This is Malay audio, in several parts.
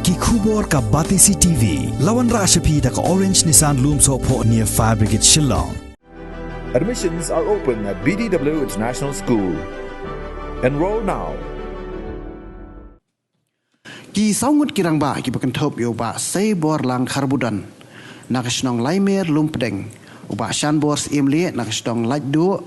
Ki khubor ka Batisi TV. Lawan Rashapi da ka Orange Nissan Lumso po near Fire Brigade Shillong. Admissions are open at BDW International School. Enroll now. Ki saungut kirang ba ki bakan top yo ba sei bor lang karbudan. Nakasnong laimer lumpdeng. Uba shan bors imli nakasnong lajdu.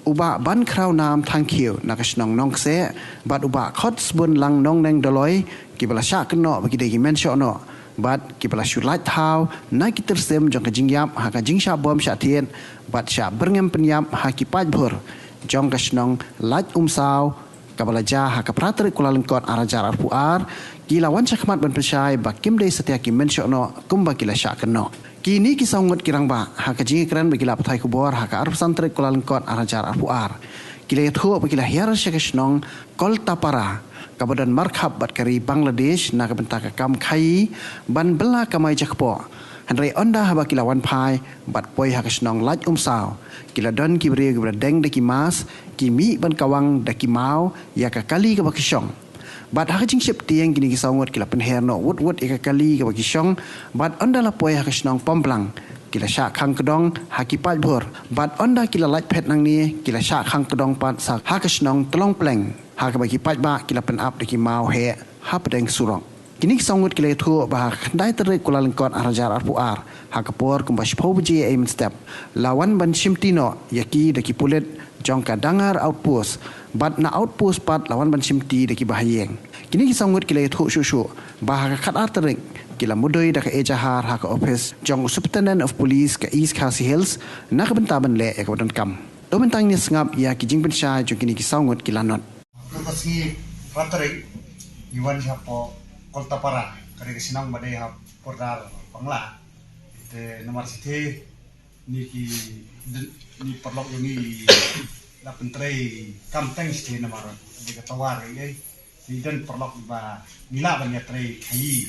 Uba ban kraw nam tangkiu nakasnong nongse. Bat uba khots bun lang nong neng doloi. Ki bala syak no bagi degi mensyo no. Bat ki bala syulait tau. Na ki tersem jong ka jingyap haka jingsya bom syak tien. Bat syak berngem penyap haki pajbur. Jong kasnong laj umsaw. Kabala jah haka pratrik kula lengkot arajar arpuar. Gila wan syakmat ban persyai bakim day setia ki mensyo no kumba kila syak no. Kini kisah ngut kirang ba haka jingi keren bagila patai kubor haka arp santrik kula lengkot arajar arpuar. Kila yathu bagila hiar syakasnong kol tapara. Kabadan markhab bat kari Bangladesh na kabentaka kam khai ban bela kamai jakpo. Handrai onda haba kila wan pai bat poi hakasnong laj umsaw. Kila don kibri gibra deng daki mas kimi ban kawang daki mau ya ka kali ka bakisyong. Bat hakajing sip tiang kini kisawngot kila penher no wut ika kali ka bakisyong bat onda la poi hakasnong pomplang. Kila syak khang kedong haki pajbur. Bat onda kila laj pet nang ni kila syak khang kedong pat sak hakasnong telong pleng. Haka bagi pajba kila pen up daki mau he hapadeng surong. Kini kisawngot kila itu bah kendai terik kula lengkot arajar arpuar. Haka por kumbas pobuji aim step. Lawan ban simtino yaki daki pulit jongka dangar outpost. Bat na outpost pat lawan ban simti daki bahayeng. Kini kisawngot kila itu syusyu. Bah haka kat terik kila mudoi daka ejahar haka office jong Superintendent of Police ke East Khasi Hills na kebentaban le ya kawadan kam. Domentang ni sengap ya kijing pensya jong kini kisawngot kila not. Kasi raterik iwan siapa Kolta Para kari kesinang badai hap pordar pangla te nomor siti ni perlok ini la pentrei kamteng siti nomor di ketawar ini ni dan perlok ba mila banyak trei kai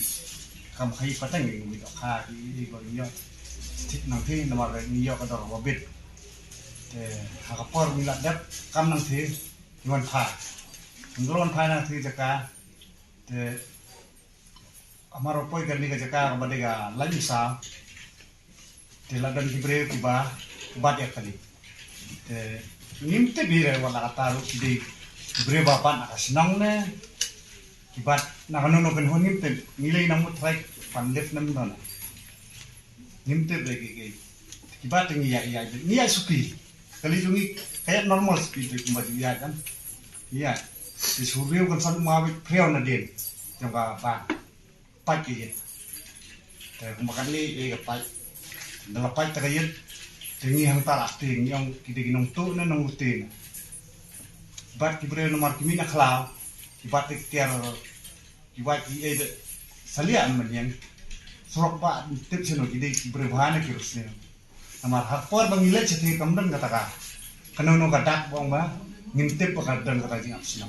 kam kai pateng ni ka di bagian siti nanti nomor ni yo kadar wabit te hakapor mila dap kam nanti iwan pa Ngulon pana ti jaka te amaro poi kan ni jaka kabadega lagi sa te ladan kibre kiba bad ya kali te nimte bire wala kataru kidi kibre bapan akasinang ne kibat nakanono kan honim te nilai namu try pandef nam dona nimte breki ke kibat ngi ya suki kali jungi kayak normal speed kibat ya kan iya di survei kan satu mawit priau na din yang ka pa kaya te kumakan li pa dalapay ta kaya tingi hang tarak ting yang kidiginong tu na nang utin bat kibre nomor kimi na klau kibat tiar kibat ki salian man yang surok pa tip sino kidi kibre bahana kirus ni nomor hakpor bangilet seti kamdan kataka kanono kadak bong ba ngintip pakadan kata jing apsino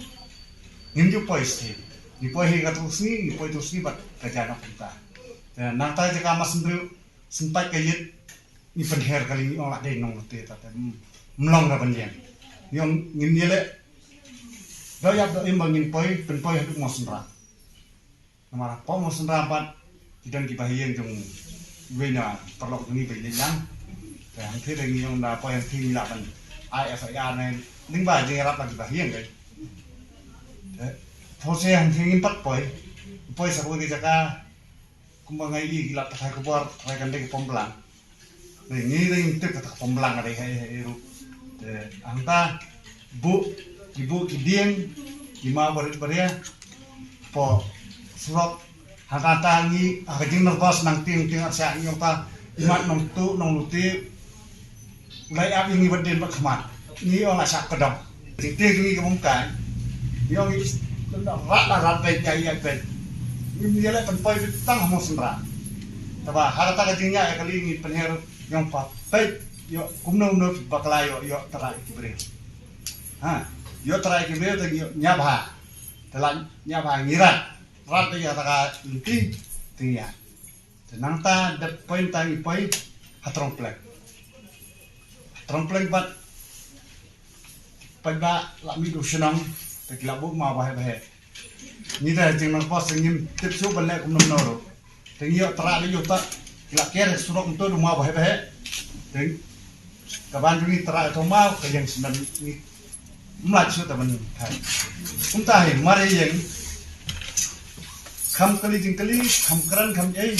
ngimju pois ni poi he katu sni ni poi tu sni bat kajana punta dan nangta jaka mas sendru sempat kayit ni penher kali ni orang ada nong te ta mlong na banyan yang ngimile doyap do imbangin poi pen poi hadu mosnra namara po mosnra pat tidak kibahiyeng jong wena perlok ni be yang dan thế là những là poi yang thi la ban IFIR này ning ba je rap lagi bahiyeng kai Pose yang ingin pat poi sa ko jaka kumbangai i gila ta ko bor ra kan de pomblang ni ring tek ta pomblang ada he ru angta ibu kidieng lima beria po surok hakata ni akajing nervous nang ting asya ni ta imat nong tu nong luti ulai ap ini beden pak khamat ni ong asak kedam ting ni kemungkan ni ong rat baik ya baik ini dia lah penpoi tang mau sendra tapi harta kajingnya kali ini penher yang baik yo kumno baklayo yo terai kibre yo terai kibre tu yo nyabha telan nyabha ngirat rat ya taka inti tia tenang ta de poin tangi poi hatrong plek bat pada lami du senang tekilabu ma bahe ni dah jangan pas ngim tip su balik kum nomor tengi yo tra yo ta la ker surok untuk rumah bah teng kaban ni tra to mau ke yang senan ni mlat su ta ban thai kum ta hai mare yang kham kali jing kali kham kran kham ei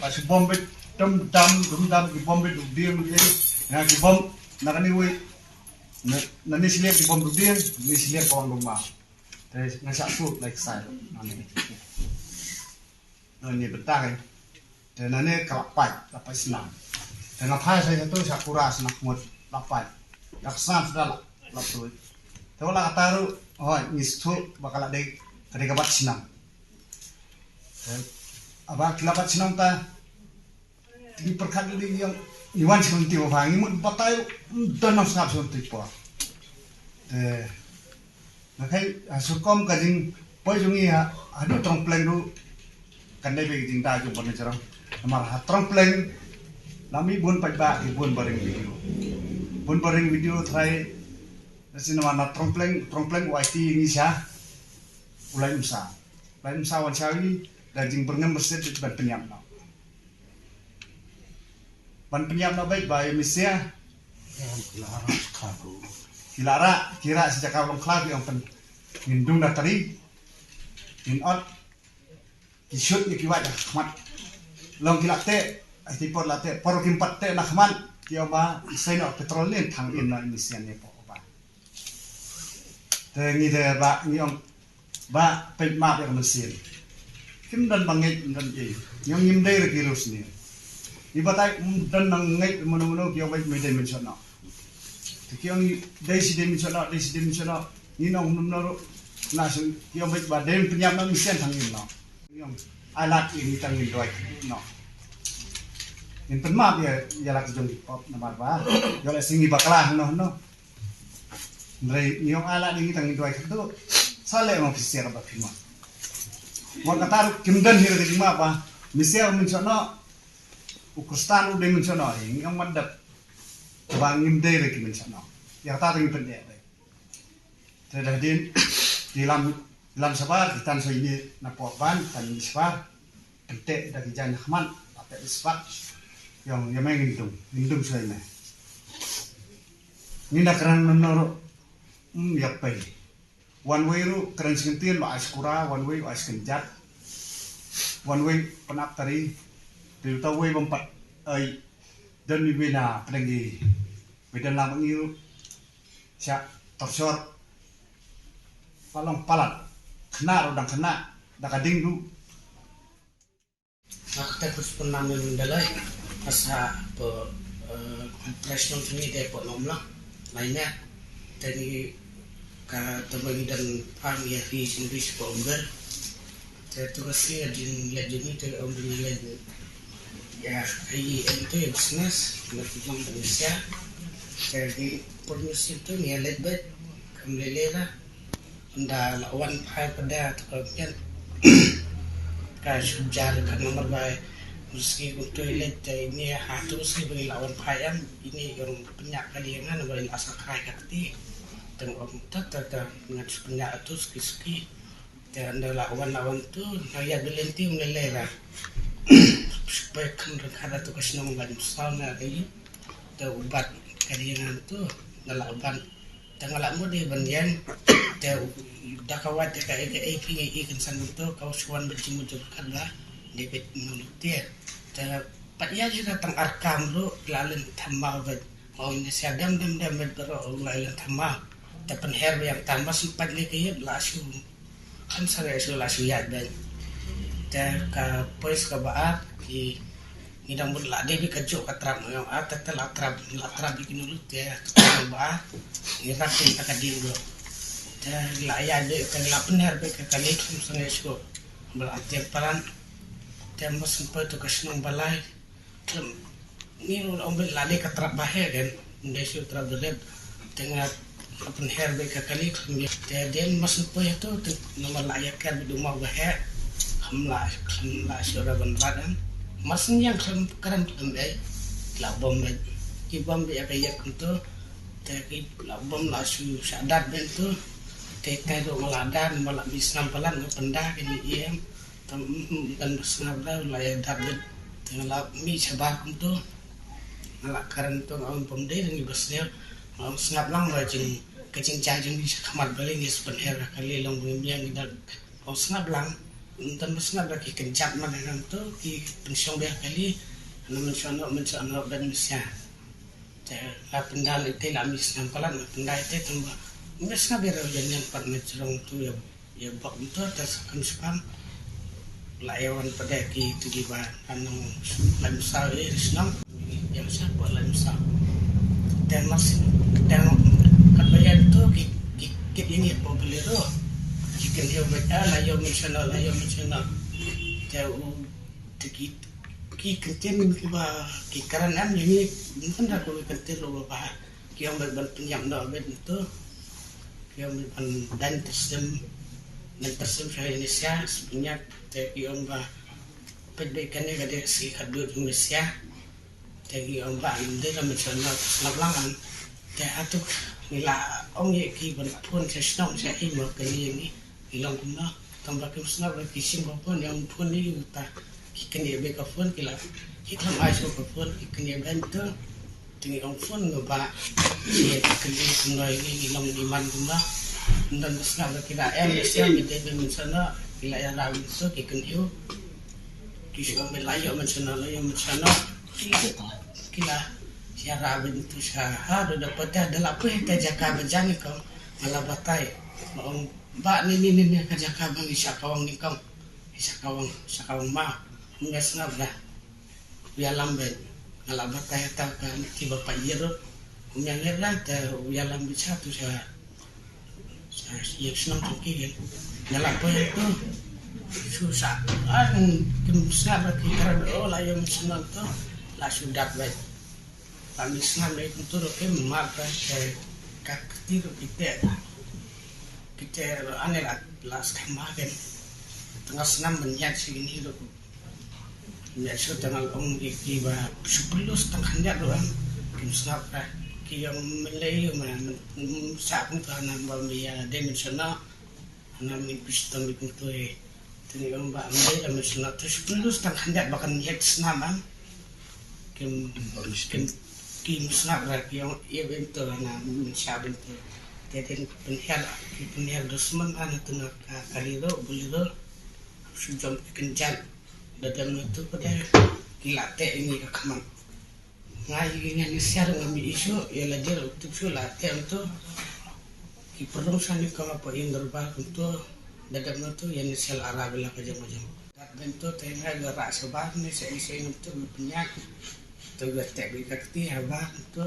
pas bombe dum dam ki bombe du dim ei na ki bom na kani we na ni sile ki bom du dim ni sile pon rumah ngasak food like saya ni betah dan nane kelapai senang dan apa saya itu sakura senang mut lapai laksan sudah lapui tapi lah taruh oh nistu bakal ada kabat senang apa kelabat senang ta di perkat ini yang iwan seperti apa ini mut batai dan nak snap seperti apa Nakai sukom kajing poi jungi ha adu trompleng du kandai be jing da ju bon jarang amar ha trompleng lami bun pai ba ki bun baring video try nasin mana trompleng YT ini sya ulai umsa wan sawi da jing berngem berset ban penyam na baik ba misia Kilara kira sejak awal kelab yang pen ngindung datari nginot kisut ni kiwat mat long kilate tipor late por kimpat te nakman kiyo ba isay no petrolin thang in no emisian ni po ba te ngi de ba ngiyong ba pe map yang mesin kim dan bangit dan e yang ngimdai kirus ni ibatai dan nangai mono kiyo ba me dimension no Kiong desi dimensional ni nong nomor langsung kiong baik badan penyam nang misian tangin no kiong alat ini tangin doai no in penmap ya lak jong pop namar ba yo le singi baklah no ndrei kiong alat ini tangin doai tu sale mo fisir ba fima mo katar kimdan hira de ma ba misian mensono ukustan udah mensono kiong mandap bangim dere ki mensono ya ta ring pendek Tidak din di lam sabar kita so ini napoban tan isfar pentek dari jan Ahmad pakai isfar yang main hindum so ini nak kerang menor ya pai one way ru kerang sentin ba askura one way askenjat one way penak tari pilta way bompat ai dan bibina pergi bidan lam ngiru sya torsor palong palat kena rodang kena dakading du kita terus pernah mendalai asa pe presiden sini deh po nomlah lainnya dari ka terbagi dan pang ya di Inggris po umber tertugasnya di ini ter umber lain ya itu ya bisnis film Indonesia jadi produksi itu nih lebet kemudian anda lawan pai pada kemudian kasih jar kan nomor baik meski untuk toilet ini harus bagi lawan payam ini yang penyak kaliangan bagi asal kai kati dan orang tata dengan penyak itu ski dan anda lawan tu naya belenti mengelela supaya kan tu kasih nama bagi sauna lagi tu ubat kaliangan tu nalaban tanggalak mo di banyan te dakawat ka ikan sanu to kau suan berjing mujur kala debet nunutir te patya jira tang arkam lu lalin thamma bet oh ini siagam dem bero lalin thamma te penher yang tambah sempat le kaya lasu kan sare su lasu ya dan te ka pois ka baat ki ngidang bud la debi kajo katram yang atat latrab bikin dulu te ba irakin takadim do te la ya de kan la penher be kali kum sangai sko berarti peran te mas sempat to kasnong balai kem ni ombel la de katrap bahe kan ndesu trab de tengah penher be kali kum te den mas sempat itu nomor la ya kan du mau bahe hamla syura banradan masin yang keren kembali labom ben kibam dia kayak gitu tapi labom lasu sadar bentu tete do maladan malak bisnam palan pendah ini iem dan bisnam la ya dapat tengah mi sabar tu malak karan tu on pemde dengan besnya snap lang rajin kecing cajing di kamar balik ni sebenarnya kali long yang kita snap lang dan snap lagi kencap mana tu ki pensiun dia kali mencono dan misya la pendal itu la misnam palan pendal itu tambah misna biar jangan pernah cerong tu ya bak itu atas kan layawan pada ki tu di ba anu lam sa islam yang siapa lam sa dan masih dan kabayan tu ki ini populer jika dia baca layo mencional tahu ki kenten ki ba ki karan am ini mungkin aku kenten lo ba ki yang berpenyam no bet itu yang dan tersem saya Indonesia sebenarnya tapi omba perbaikannya kada si kadu Indonesia tapi omba inde la mencoba lapangan te atu nila ong ye ki pun sesnong saya ini kali ini hilang guna tambah ke sana bagi pun yang pun ni uta kikan ye beka pun kila kita masuk pun kikan ye bantu tinggal pun ngoba si kali guna ini hilang iman guna dan sekarang kita Malaysia kita di sana kila yang rawi so kikan hiu kisah Melayu macam kila siapa bentuk sah ada dapat ada apa kita jaga berjalan kau malah batai mbak ni kerja kabang isakawang ni kau isakawang mah enggak senap dah biar lambat malah batai tak kan tiba pak jero yang lain biar lambat satu saya senang cekik malah apa itu susah kemusnah kita lah yang senang tu lah sudah baik kami senang itu tu ke memakai kakti kita aneh lah sekarang tengah senang menyiap sini tu biasa tengah orang di bawah 10 setengah dia doang kemusnah yang Melayu mana saat itu anak bambia dimensional anak mengpiston bikin tu tengok orang bambia dimensional tu 10 setengah dia bahkan lihat senaman kim senap lagi yang ia bentuk anak mensiap bentuk jadi penihar dosman anak tu nak kaliro boliro sujam kencan dalam itu pada gila ini kekaman ngaji ni siar ngami isu ya lajar untuk sulah tem tu ki perlu sani kalau apa yang berbal untuk dalam tu yang sel Arab lah macam-macam dan tu tengah gerak sebab ni saya untuk penyak tu getek bikakti habah tu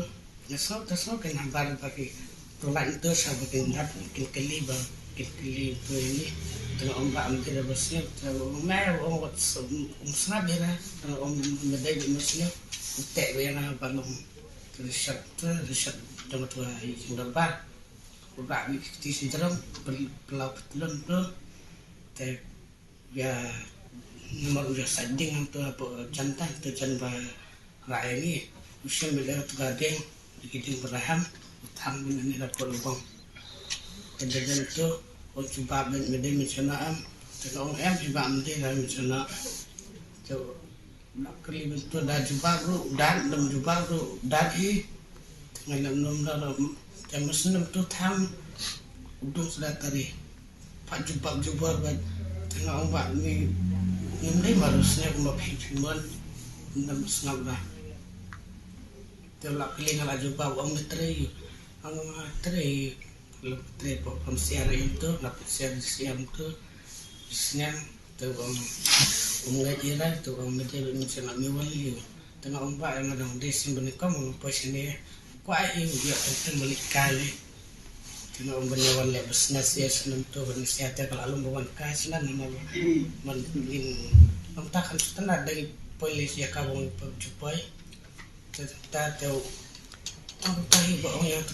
nesok kan habar bagi tulang itu sahabat ingat kili tu ini tengah ombak mungkin bersih tu mer orang senap dia orang medai muslim utek yang balong riset dengan tua sudah bar udah di sini pelau petelun tu te ya nomor udah sanding tu apa jantan tu jantan rai ni usia bela tu gading dikit beraham utang ni dah kolong kemudian tu orang cuba benda mencenam tengok orang cuba benda mencenam tu nak kali bentuk dah jubah bro dan jubah bro dan dalam jam senam tu tham udung sudah tadi pak jubah buat tengah ombak ni ini harusnya mau pimpin enam senam dah telak kali ngalah jubah orang meteri kalau meteri pemsiar itu dapat siar tu siang tu mengaji lah tu orang macam nak miwali tengah ombak yang ada di sini benikam apa sini kuat ini dia akan melihat tengah ombak nyawan le bisnes ya senam tu bisnes kalau alum bawan kas lah nama mungkin takkan setelah dari polis ya kau cupai kita tahu tahu bahawa yang tu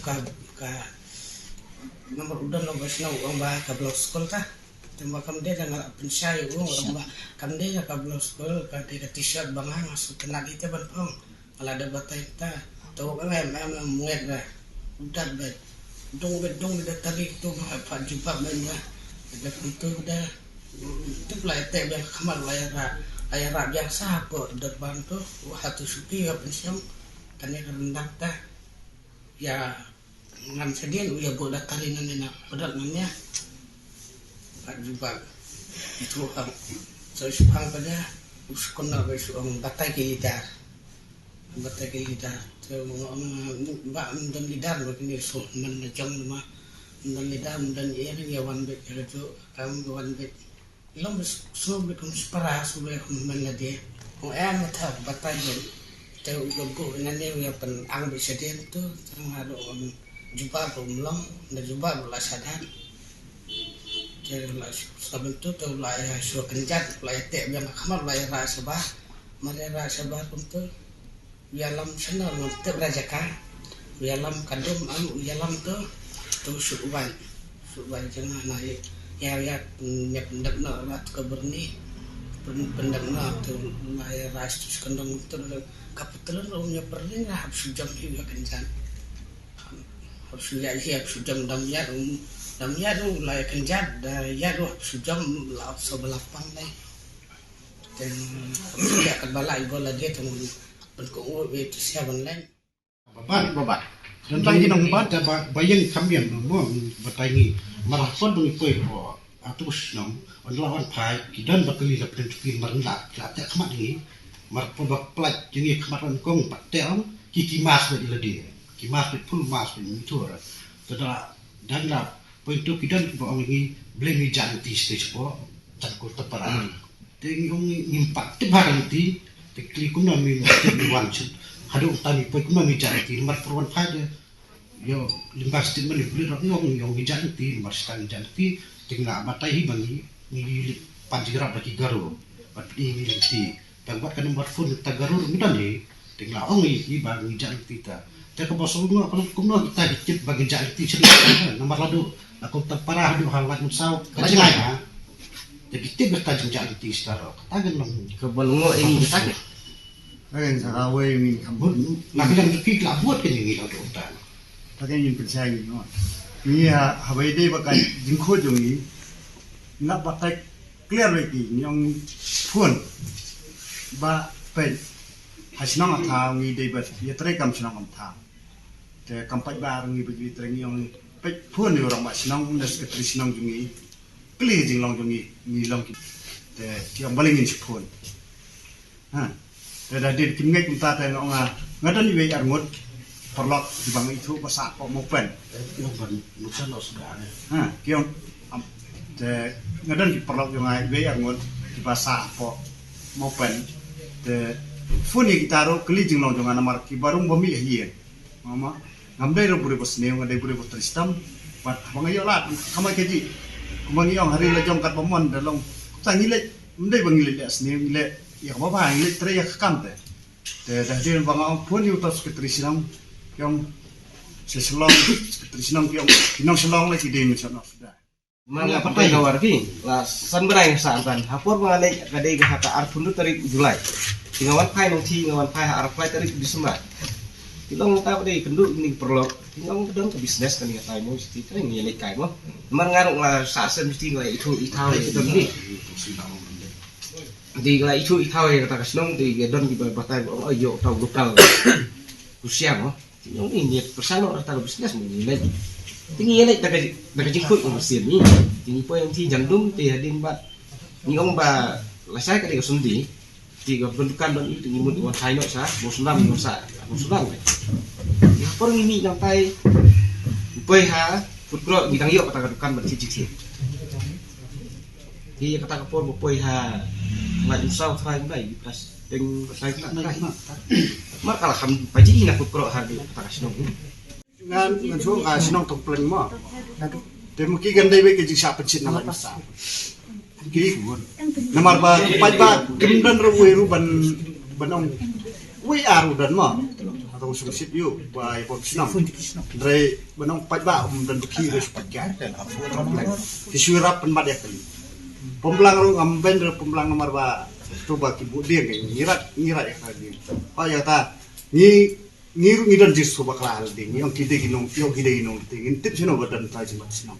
nomor udah nomor senang ombak kabel sekolah kah tembak kamde dengan pensai orang kamde ya kabel sekolah kata t-shirt bangang masuk kena kita banpong kalau ada batai kita tahu kan memang muat dah udah bet dong dah tarik tu Pak jumpa banyak ada itu dah itu pula teh yang kamar layar biasa kok depan tu hatu suki ya pensiun kan yang rendah dah ya ngan sedih ya boleh tarinan ini padahal namanya Pak jumpa itu so subhang pada uskona besok batai kilidar so mbak dan lidar begini so menjam rumah dan lidar dan ia ni wan bet itu kamu wan bet lom so bekum separa so bekum menade mata batai teu gogo nane ya pen ang besedian tu sang ada jumpa belum dan jumpa belah sadar sebelum itu tu layar suruh kenjat layar tek biar kamar layar rasabah untuk yalam sana untuk berajakan yalam kadum yalam tu suban jangan naik ya pendak nak keberni pendak nak tu layar ras tu kandang tu kapitalnya rumnya perlengah habis jam hiu kenjan habis jam damnya tu layar kenjat ya tu sejam sebelah pandai dan dia akan balai bola dia tu berkongsi itu siapa lain Bapak tentang ini nombor dapat bayang kambing nombor bertanya marah pun mengikui atus nom lawan pai kidan bakali dapat tukin merendah kelak kemat ini marah pun bakplat jadi kematan kong patel kiki mas dari ledi kimas full mas itu setelah dan lah pointu kidan bawa ini beli janti stage po takut terperang tengok impak tebaran ti tekli kuna min wan hadu tani po kuna mi janti mar perwan pada yo limbas ti meni beli ngong janti mar stan janti tinggal matai bangi ni panjira bagi garu bat ini ti tangbat kan nomor phone tagaru mudan ni tinggal ongi bangi janti ta tak bosong nu apa kumno kita dikit bagi janti cerita nomor ladu aku terparah di hal lain musau kerja jadi tiga tajam janti sekarang katakan long kebalungo ini sakit kan sarawe ini kambut nak yang dikit lah buat kan ini lah dokter tapi yang percaya ini ni habai deh bakai jingko jongi nak batai clear lagi yang phone ba pen hasinang atau ni deh bat ya terekam sinang atau te kampai barang ni bagi terengi yang pet phone ni orang mak sinang nas ketri sinang jongi kli jing long jongi ni long te yang balingin si phone te dah dir kimngai kumta te ngadan ni wei arngot perlok di bang itu masak kok mau pen yang ban nusan lo sudah kion te ngadan di perlok yang ai wei arngot di masak kok mau pen te phone ni kitaro kli jing long jongan namar ki barung bomi hiye mama ngamdai ro buri bos neu ngadai buri bos tristam bat bangayo lat kamai keji kumangiong hari la jong kat bomon dalong tangile mdai bangile le asne ile ya baba ile tre ya kante te dah dir bangau pun yu tas ketrisinam yang seselong ketrisinam yang kinong selong lagi di misalnya sudah mana patai gawar ki la sanbrai sa'an hapor male kadai ga hata arpundu tarik Julai tingawan pai nong ti ngawan pai arpai tarik Desember Tilong tahu deh kenduk ini perlu tilong kedong ke bisnis kan ya tahu mesti kan ini lek kai mo mengarung lah sasen mesti lah itu itau itu ni di lah itu itau ya kata kasnong di gedon di batai oh yo tahu lokal usia mo tilong ini persen orang tahu bisnis menilai tinggi lek tak jingkut mesin ni tinggi po yang ti jandung ti hadin bat ni ong ba lasai ka di sundi tiga bentukan dan itu imut wan saino sa bosulam sa bosulam ya por ini sampai upoi ha putro bidang yo kata dukan bercicik dia kata kapor upoi ha mai usau trai bai pas teng sai tak mar kala ham paji ina putro ha di kata sinong ngan so sinong toplen mo demo ki gandai bai ke jisa pencit nama besar ki namar ba kemudian reweru banong we aru dan ma atau sungsit yu ba ipon sinam dre banong ba dan ki res pakai ki suirap penmat ya kali pemblang ru amben pemblang nomor ba coba ki bu dia ngirat ya kali pa ya ta ni ngiru ngidan jis so bakla ding yang kide ginong yang kide ginong ding tip sino badan tai jimat sino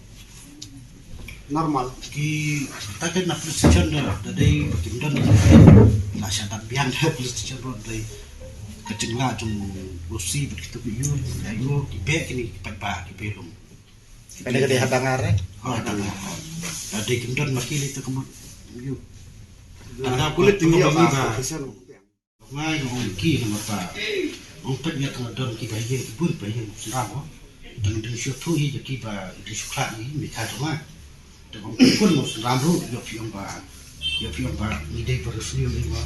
normal Ki taken na PlayStation da dai kimdan na syadap biang da PlayStation ro dai kecengla jung rusi begitu biu ayo dibe kini pat di belum. Ada gede hadangar Ada dai kimdan makili itu kemat biu. kulit tinggi ya ba. bisa Ngai ngong ki na mata. Ong pet nya tang don ki ba ye bun ba ye siramo. Dan syo thu hi ki ba di sukha ni mi ka ma. Dan kun mo ramro yo piong ba ni dei per sio ni ma.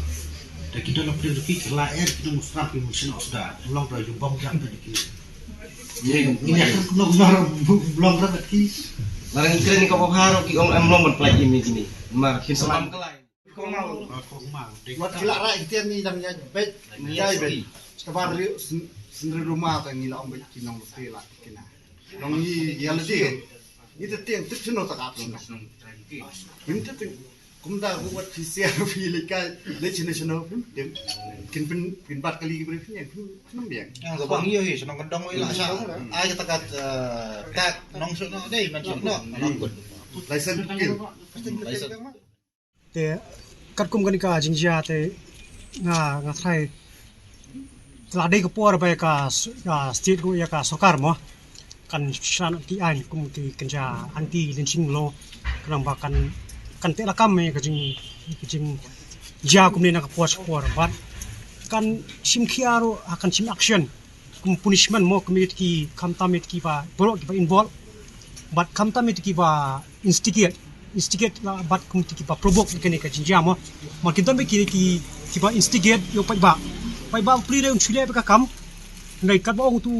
Dan kita lo pri ki la kita mo strap mo sino sudah long pra yo bom jam tadi ki. Ini akan kuno belum berapa ki. Larang iklan ni kau haro ki ong amlong ban play ini gini. Mar kin salam kelai. Kau mau. buat gila rai kita ni dan ya bet ya bet sekarang sendiri rumah kan ngila om bet kinong lupa lah kena nong ni ya lebih itu tiang tu cuma tak apa sih ini tu kumda buat fisial filika lecina cina pun dem kin bat kali berikutnya pun biang Ang gabang iyo senang kendang mo ila sa ay takat tak nong so no dai man so no nong good license kin te kat kum kan ka jingjia te nga thai tla dei ko por ba ka state ko ya ka sokar mo kan shan ti an kum ti kenja anti lynching law kan ba kan te la kam me ka jing ja kum ni na ka por bat kan sim khiaro akan sim action kum punishment mo community ki kam tamit ki ba bro ki ba involve but kam tamit ki ba instigate la bat kum ti ba provoke ni ka jinja mo makin ton be ki ba instigate yo pai ba pri le un chile ka kam nei kat ba ong tu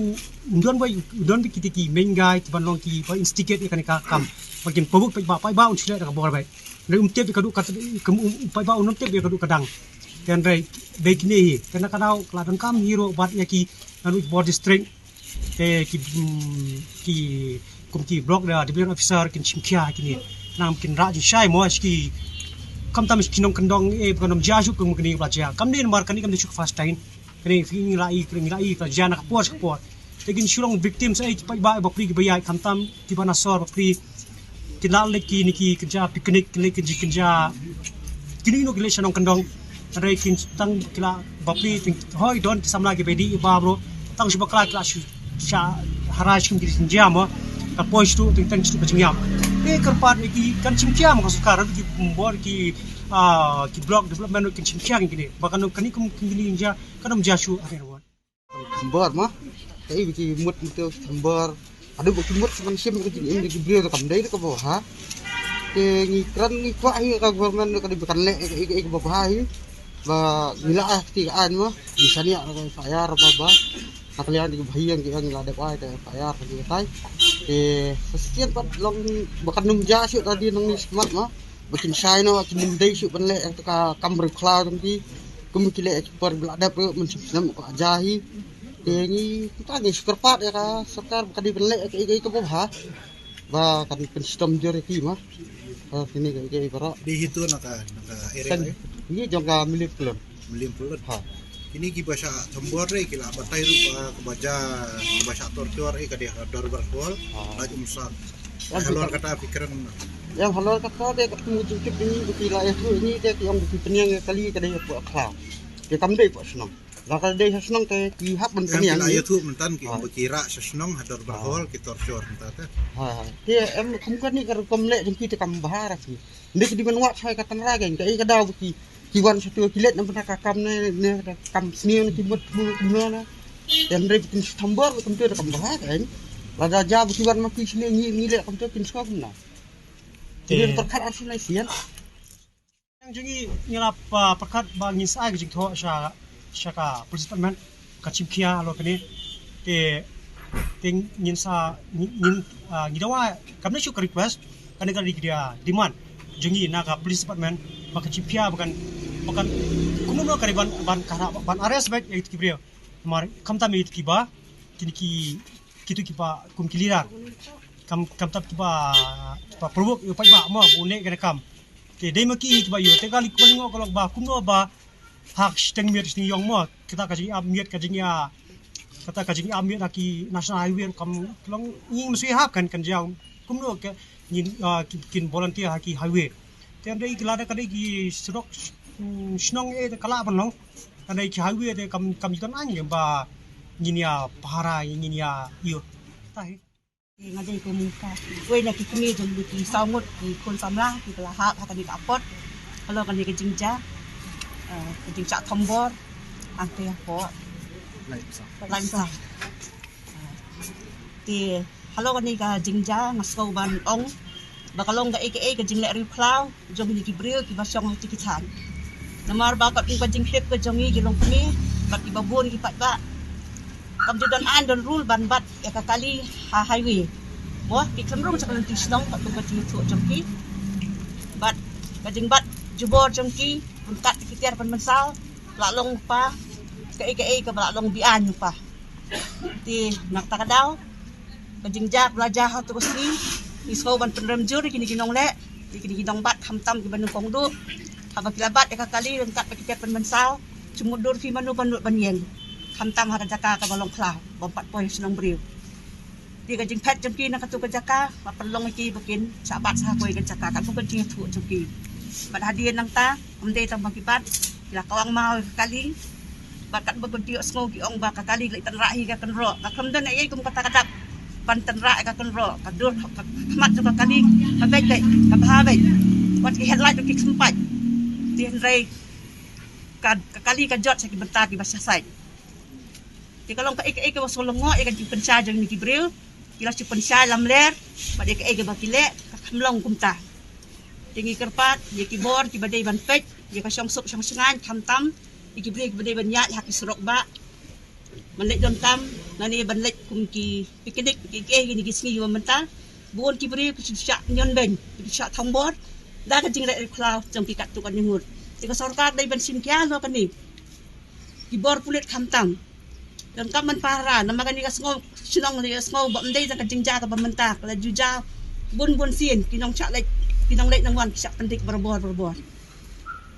undon be ki main guy ti ban long ki ba instigate ka ni ka kam makin provoke pai ba un chile ka bor ba nei te ka du ka pai ba un te be ka du kadang kan rai be kini kana kanau kladan kam hero bat ya ki anu body strength te ki kum ki block da division officer kin chimkia kini nam kin raji shai mo aski kam tam kinong kendong konom jaju kum kini bacha kam ni mar kani kam chuk fast time kini fingi rai ka jana ka por tegin shulong victims ai pai ba pri bayai kam tam ti bana sor pri tinal le ki niki kerja picnic kerja kini no gile shanong kendong rai kin tang kila bapri hoi don samla ge bedi ba bro tang shubakla kla sha haraj kum kini jam mo ka pois tu tang tu kacingam kerpat ki kan cimkia mo sekarang ki bor ki block development ki cimkia gini bahkan kani kum kini inja kan jashu akhirwan Sembor mah kayak bikin mut itu sembor ada bukan mut cuman sim ke ini di beliau ke kamdai ke bawah ke ngikran ngikwa hi ka government ka dibekan le ke bawah hi ba gila tigaan mah bisa ni saya apa kalian di bahayang yang ada apa itu bayar lagi tay sesian pat long bahkan nung jasuk tadi nang ni smart mah bikin sai no bikin dei su ban le ka kamber cloud tadi kumikile ekspor beladap mensuksesam ko ajahi ni kita ni sekerpat ya ka sekar kadi ban le ke bawah ba kan sistem joreki mah sini ke bara di hitu naka area ini jangka milik pelon ha ini ki bahasa sembor re kila batai rupa kebaca bahasa tortur ka dia dor berkol lagi musab halor kata pikiran yang halal kata dia ketemu cukup ini wilayah tu ini dia yang bukti peniang kali kadai buat klau dia kamdai buat senang lah kadai senang ke pihak ben peniang yang tu mentan ki berkira senang hador berkol ki tortur mentan ha dia em kumkan ni kar komlek jengki te kam bahara ki ndik di menwat sai katan raga ke kadau bukti kiwan satu kilet nam pernah kakam ne kam senior ni timut kumno na yang dari bikin sambor kam tu kam bahara kan lada jab kiwan maki sini ni le kam tu kin skop na jadi perkat arsin sian yang jengi nyala perkat bangin sa jing tho shaka participant ka chimkia lo kani te ting ngin sa ngidawa kamne shu request kan ka dia demand jengi na ka police department maka chimkia bukan kuno kari ban kara ban arrest back itu kibrio mar kamta me itu kiba kini kitu kiba kum kilira kam tap kiba provoke yo pai ba mo bune kana kam ke dei maki kiba yo te kali kulingo kalau ba kuno ba hak steng mir sting yong mo kita kaji miet kaji nya kata kajing ambil lagi national highway kam long ingin mesti hap kan jauh kumno ke kin volunteer haki highway tiang dai kelada kadai ki serok snong kala panong kadai ki highway de kam jitan anjing ba nginia pahara nginia iyo tahi ngaji ko muka we nak kini jom di saungut di kun samlah di belahak kata di kapot kalau kan di kejingja kejingja tombor ante apa lain sah di kalau kan di kejingja ngaskau ban ong bakalong ga aka kejing lek riplau jom di kibril ki basong tikitan namar bakat di kejing klip ke jongi gilong kini bak di babur ki pat ba kamjudan dan rule ban bat ya kali highway wah di kemrung cakap nanti senang tak tu kecil tu jengki bat kajing bat jubor jengki untat dikitir penmensal lalong pa ke belalong bian pa di nak takadau kajing jak belajar terus ni isau ban penremjur kini ginong le kini ginong bat hamtam di bandung kongdu haba kilabat ya kali untat dikitir penmensal cumudur fi manu banyen hamtam hara jaka ka balong klau bompat poin senang beriu di kajing pet jengki nak katu ke jaka perlong iki bikin sahabat sah koi ke jaka kan bukan jing tu jengki pada hadiah nang ta amde tambah kibat bila kawang mau kali bakat bergediok semua ki ong baka kali lek tenrak hi ka kenro ka kemden ai kum kata kadap pan tenrak ka kenro ka dur mat ka kali ka baik ka bahabai wat ki headlight ki sempat di hendrai ka kali ka jot sakit bentar di basah sai. Jadi kalau ke wasol ngok ya kan penca jeng ni kibril kila si penca lam ler pada ke bakile kamlong kumta tinggi kerpat ye kibor ki badai ban pek ye ka song sup song sengan tam ye kibril badai ban yak hak serok ba menlek don tam nani ban lek kum ki piknik ki gini gisni yo menta buon kibril ki syak nyon ben ki syak thongbor da ka jing rek klau jong ki kat tu kan ngur ti ka sorkar dai ban sim kya lo kan ni kibor pulit tam dan kaman para nama kan ikas ngau sinong ni ngau bam dei jang kajingja ka bamenta kala juja bun sin kinong chak lek nang wan kisak pendik berbor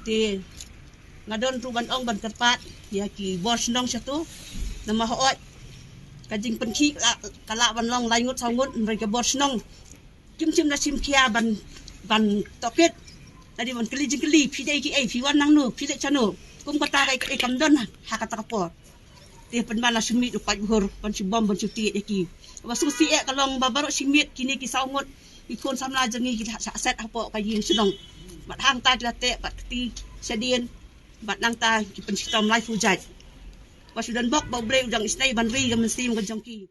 ti ngadon ruban ong ban kerpat ya ki bor sinong satu nama hoot kajing penki kala ban long laingut sangut mereka bor sinong kim na sim kia ban tokit tadi ban keli pidai ki piwan nang nu pidai chanu kum kata kai kamdon ha kata kapor dia penmana semit upat buhur pan si bom ban cutieki wasu si kalong babaro simit kini ki saungut ikon samla jengi ki set apa kayi senong bat hang ta dilate bat ti sedien bat nang ta ki pensistom life hujat wasudan bok bau bre udang isnai ban ri ga mesti ngajongki